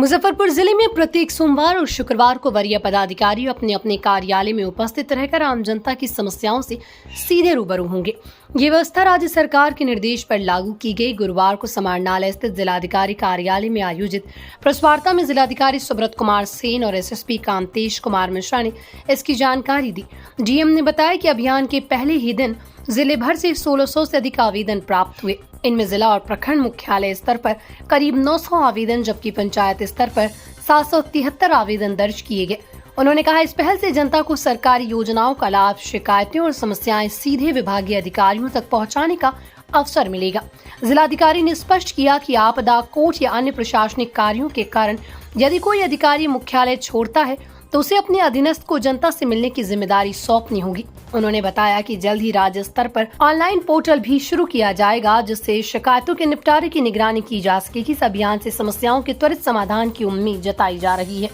मुजफ्फरपुर जिले में प्रत्येक सोमवार और शुक्रवार को वरीय पदाधिकारी अपने अपने कार्यालय में उपस्थित रहकर आम जनता की समस्याओं से सीधे रूबरू होंगे। ये व्यवस्था राज्य सरकार के निर्देश पर लागू की गई। गुरुवार को समाहरणालय स्थित जिलाधिकारी कार्यालय में आयोजित प्रेस वार्ता में जिलाधिकारी सुब्रत कुमार सेन और एसएसपी कांतेश कुमार मिश्रा ने इसकी जानकारी दी। डीएम ने बताया कि अभियान के पहले ही दिन जिले भर से 1600 से अधिक आवेदन प्राप्त हुए। इनमें जिला और प्रखंड मुख्यालय स्तर पर करीब 900 आवेदन जबकि पंचायत स्तर पर 773 आवेदन दर्ज किए गए। उन्होंने कहा, इस पहल से जनता को सरकारी योजनाओं का लाभ, शिकायतें और समस्याएं सीधे विभागीय अधिकारियों तक पहुंचाने का अवसर मिलेगा। जिलाधिकारी ने स्पष्ट किया कि आपदा, कोर्ट या अन्य प्रशासनिक कार्यों के कारण यदि कोई अधिकारी मुख्यालय छोड़ता है तो उसे अपने अधीनस्थ को जनता से मिलने की जिम्मेदारी सौंपनी होगी। उन्होंने बताया कि जल्द ही राज्य स्तर पर ऑनलाइन पोर्टल भी शुरू किया जाएगा जिससे शिकायतों के निपटारे की निगरानी की जा सकेगी। इस अभियान से समस्याओं के त्वरित समाधान की उम्मीद जताई जा रही है।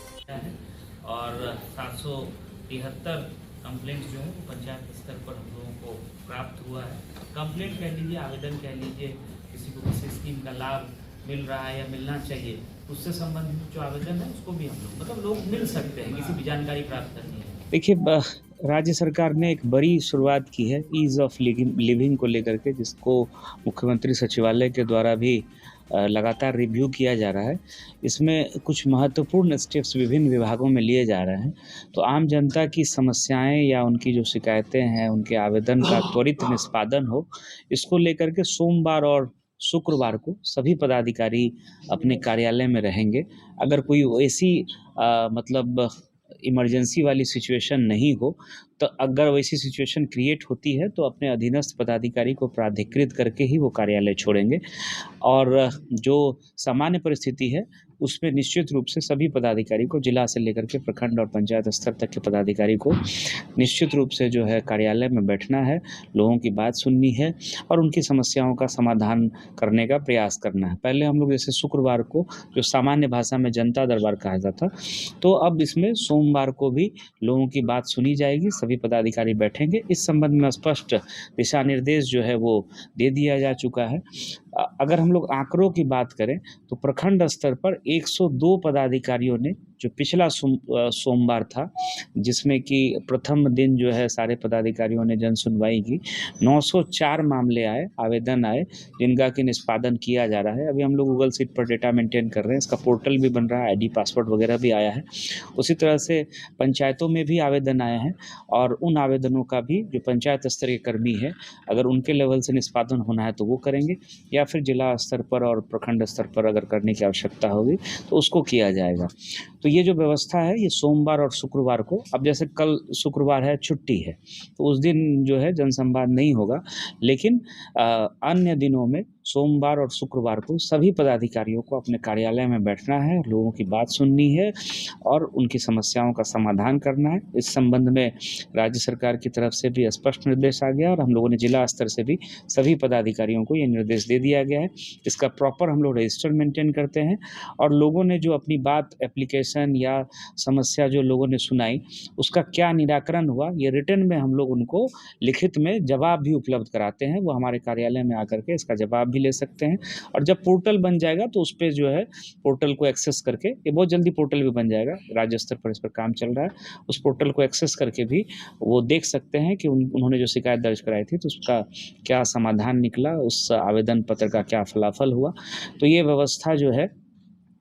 और 773 कंप्लेंट जो है पंचायत स्तर पर हम लोगों को प्राप्त हुआ है। कंप्लेंट कह लीजिए, आवेदन कह लीजिए, किसी को किसी स्कीम का लाभ मिल रहा है या मिलना चाहिए, उससे संबंधित जो आवेदन है उसको भी हम लोग मिल सकते हैं, किसी भी जानकारी प्राप्त करनी है। देखिए, राज्य सरकार ने एक बड़ी शुरुआत की है ईज़ ऑफ लिविंग को लेकर के, जिसको मुख्यमंत्री सचिवालय के द्वारा भी लगातार रिव्यू किया जा रहा है। इसमें कुछ महत्वपूर्ण स्टेप्स विभिन्न विभागों में लिए जा रहे हैं। तो आम जनता की समस्याएं या उनकी जो शिकायतें हैं, उनके आवेदन का त्वरित निष्पादन हो, इसको लेकर के सोमवार और शुक्रवार को सभी पदाधिकारी अपने कार्यालय में रहेंगे। अगर कोई ऐसी मतलब इमरजेंसी वाली सिचुएशन नहीं हो, तो अगर वैसी सिचुएशन क्रिएट होती है तो अपने अधीनस्थ पदाधिकारी को प्राधिकृत करके ही वो कार्यालय छोड़ेंगे। और जो सामान्य परिस्थिति है उसमें निश्चित रूप से सभी पदाधिकारी को, जिला से लेकर के प्रखंड और पंचायत स्तर तक के पदाधिकारी को निश्चित रूप से जो है कार्यालय में बैठना है, लोगों की बात सुननी है और उनकी समस्याओं का समाधान करने का प्रयास करना है। पहले हम लोग जैसे शुक्रवार को जो सामान्य भाषा में जनता दरबार कहा जाता, तो अब इसमें सोमवार को भी लोगों की बात सुनी जाएगी, सभी पदाधिकारी बैठेंगे। इस संबंध में स्पष्ट दिशा निर्देश जो है वो दे दिया जा चुका है। अगर हम लोग आंकड़ों की बात करें तो प्रखंड स्तर पर 102 पदाधिकारियों ने, जो पिछला सोमवार था जिसमें कि प्रथम दिन जो है सारे पदाधिकारियों ने जन सुनवाई की, 904 मामले आए, आवेदन आए, जिनका कि निष्पादन किया जा रहा है। अभी हम लोग गूगल सीट पर डेटा मेंटेन कर रहे हैं, इसका पोर्टल भी बन रहा है, आईडी पासवर्ड वगैरह भी आया है। उसी तरह से पंचायतों में भी आवेदन आए हैं और उन आवेदनों का भी जो पंचायत स्तर के कर्मी है, अगर उनके लेवल से निष्पादन होना है तो वो करेंगे, या फिर जिला स्तर पर और प्रखंड स्तर पर अगर करने की आवश्यकता होगी तो उसको किया जाएगा। तो ये जो व्यवस्था है ये सोमवार और शुक्रवार को, अब जैसे कल शुक्रवार है, छुट्टी है, तो उस दिन जो है जनसंवाद नहीं होगा, लेकिन अन्य दिनों में सोमवार और शुक्रवार को सभी पदाधिकारियों को अपने कार्यालय में बैठना है, लोगों की बात सुननी है और उनकी समस्याओं का समाधान करना है। इस संबंध में राज्य सरकार की तरफ से भी स्पष्ट निर्देश आ गया और हम लोगों ने जिला स्तर से भी सभी पदाधिकारियों को ये निर्देश दे दिया गया है। इसका प्रॉपर हम लोग रजिस्टर मेंटेन करते हैं और लोगों ने जो अपनी बात, एप्लीकेशन या समस्या जो लोगों ने सुनाई, उसका क्या निराकरण हुआ, ये रिटर्न में हम लोग उनको लिखित में जवाब भी उपलब्ध कराते हैं। वो हमारे कार्यालय में आकर के इसका जवाब भी ले सकते हैं। और जब पोर्टल बन जाएगा तो उस पर जो है पोर्टल को एक्सेस करके, ये बहुत जल्दी पोर्टल भी बन जाएगा, राज्य स्तर पर इस पर काम चल रहा है, उस पोर्टल को एक्सेस करके भी वो देख सकते हैं कि उन्होंने जो शिकायत दर्ज कराई थी तो उसका क्या समाधान निकला, उस आवेदन पत्र का क्या फलाफल हुआ। तो ये व्यवस्था जो है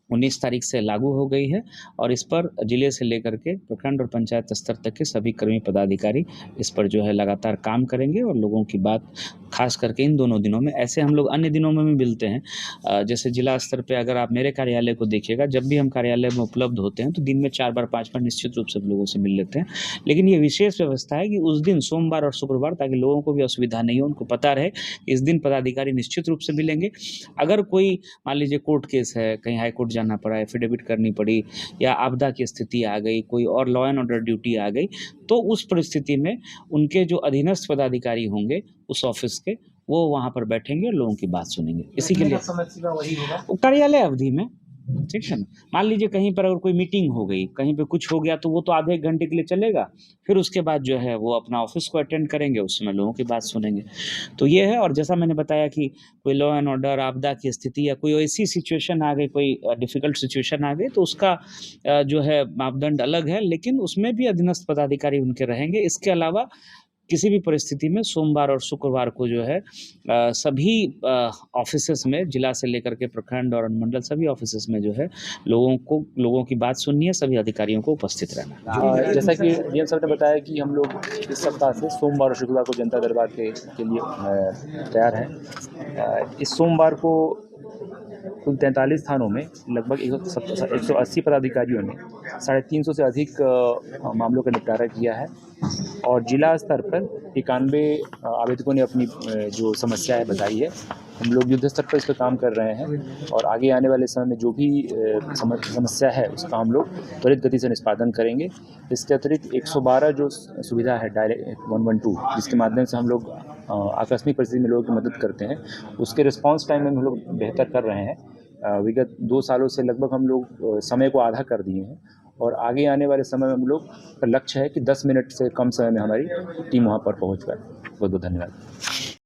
19 तारीख से लागू हो गई है और इस पर जिले से लेकर के प्रखंड और पंचायत स्तर तक के सभी कर्मी पदाधिकारी इस पर जो है लगातार काम करेंगे और लोगों की बात, खास करके इन दोनों दिनों में, ऐसे हम लोग अन्य दिनों में भी मिलते हैं। जैसे जिला स्तर पे अगर आप मेरे कार्यालय को देखिएगा, जब भी हम कार्यालय में उपलब्ध होते हैं तो दिन में 4 बार 5 बार निश्चित रूप से लोगों से मिल लेते हैं। लेकिन ये विशेष व्यवस्था है कि उस दिन सोमवार और शुक्रवार, ताकि लोगों को भी असुविधा नहीं हो, उनको पता रहे इस दिन पदाधिकारी निश्चित रूप से मिलेंगे। अगर कोई मान लीजिए कोर्ट केस है, कहीं हाईकोर्ट जाना पड़ा, एफिडेविट करनी पड़ी या आपदा की स्थिति आ गई, कोई और लॉ एंड ऑर्डर ड्यूटी आ गई, तो उस परिस्थिति में उनके जो अधीनस्थ पदाधिकारी होंगे उस ऑफिस के, वो वहां पर बैठेंगे और लोगों की बात सुनेंगे। इसी के लिए कार्यालय अवधि में ठीक है ना। मान लीजिए कहीं पर अगर कोई मीटिंग हो गई, कहीं पे कुछ हो गया, तो वो तो आधे एक घंटे के लिए चलेगा, फिर उसके बाद जो है वो अपना ऑफिस को अटेंड करेंगे, उस समय लोगों की बात सुनेंगे। तो ये है। और जैसा मैंने बताया कि कोई लॉ एंड ऑर्डर, आपदा की स्थिति या कोई ऐसी सिचुएशन आ गई, कोई डिफ़िकल्ट सिचुएशन आ गई, तो उसका जो है मापदंड अलग है, लेकिन उसमें भी अधीनस्थ पदाधिकारी उनके रहेंगे। इसके अलावा किसी भी परिस्थिति में सोमवार और शुक्रवार को जो है सभी ऑफिसेस में, जिला से लेकर के प्रखंड और अनुमंडल, सभी ऑफिसेस में जो है लोगों की बात सुननी है, सभी अधिकारियों को उपस्थित रहना है। जैसा कि डीएम साहब ने बताया कि हम लोग इस सप्ताह से सोमवार और शुक्रवार को जनता दरबार के लिए तैयार हैं। इस सोमवार को कुल 43 थानों में लगभग 180 पदाधिकारियों ने 350 से अधिक मामलों का निपटारा किया है और जिला स्तर पर 91 आवेदकों ने अपनी जो समस्या है बताई है। हम लोग युद्ध स्तर पर इस पर काम कर रहे हैं और आगे आने वाले समय में जो भी समस्या है उसका हम लोग त्वरित गति से निष्पादन करेंगे। इसके अतिरिक्त 112 जो सुविधा है डायरेक्ट 112, जिसके माध्यम से हम लोग आकस्मिक परिस्थिति में लोगों की मदद करते हैं, उसके रिस्पांस टाइम में हम लोग बेहतर कर रहे हैं। विगत 2 सालों से लगभग हम लोग समय को आधा कर दिए हैं और आगे आने वाले समय में हम लोग का लक्ष्य है कि 10 मिनट से कम समय में हमारी टीम वहाँ पर पहुँच पाए। बहुत बहुत धन्यवाद।